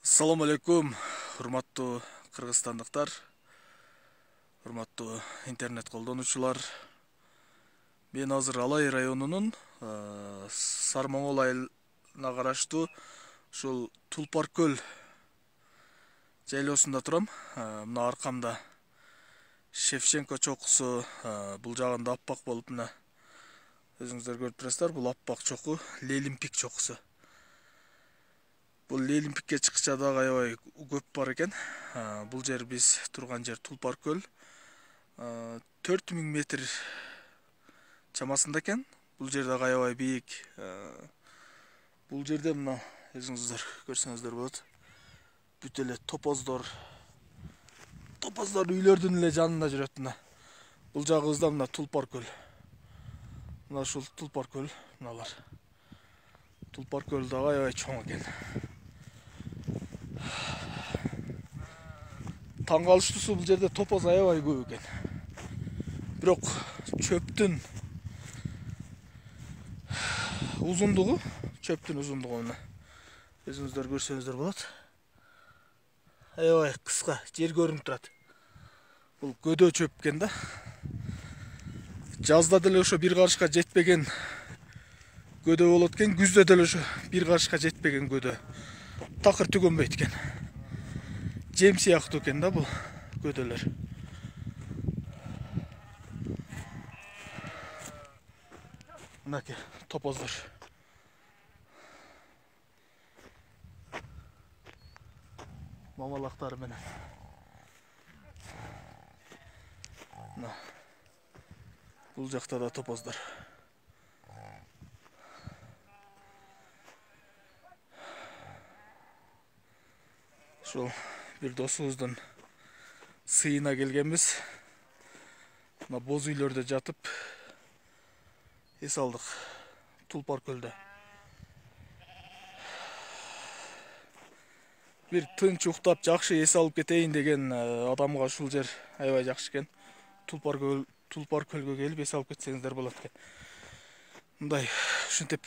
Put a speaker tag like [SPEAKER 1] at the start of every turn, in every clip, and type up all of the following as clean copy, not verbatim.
[SPEAKER 1] Assalamu алейкум, урматтуу кыргызстандыктар, урматтуу интернет колдонуучулар. Мен азыр Алай районунун Сармоңол айылына караштуу ушул Тулпар көл жайлоосунда турам. Мына аркамда Шевченко чокусу, бул жагында аппак болуп, мына өзүңүздөр көрүп турасыздар, бул аппак чоку Лелимпик чокусу. Бул Лелимпикке чыкча дагы аябай көп бар экен. Бул жер биз турган жер Тулпар көл 4000 метр чамасында экен. Бул жер дагы аябай бийик. Бул жерде мына өзүңүздөр көрсөңүздөр болот. Бүт эле топоздор үйлөрдүн эле жанында жүрөт. Мына бул жагыбызда мына Тулпар көл. Мына ушул Тулпар көл, мыналар. Тулпар көл дагы аябай чоң экен. Таң калыштуусу, бул жерде топоз аябай көп экен. Бирок чөптүн узундугу мына өзүңүздөр көрсөңүздөр болот. Аябай кыска жер көрүнүп турат. Бул көдө чөп экен да. Жазда деле ошо бир карышка жетпеген көдө болот экен, күздө деле ошо бир карышка жетпеген көдө. Такыр түгөнбөйт экен. Жем сыяктуу экен да бул көдөлөр. Мынакей топоздор. Мамалактары менен. Мына бул жакта да топоздор. Ушул бир досубуздун сыйына келгенбиз. Мына боз үйлөрдө жатып эс алдык Тулпар көлдө. Бир тынч уктап, жакшы эс алып кетейин деген адамга ушул жер аябай жакшы экен. Тулпар көлгө келип эс алып кетсеңиздер болот экен. Мындай ушинтип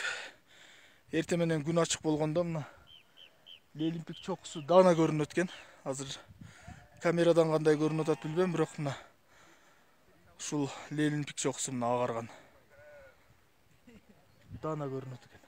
[SPEAKER 1] эртең менен күн ачык болгондо мына Лелимпик чокусу даана көрүнөт экен. Азыр камерадан кандай көрүнүп атат билбейм, бирок мына ушул Лелимпик чокусу мына агарган. Даана көрүнөт экен.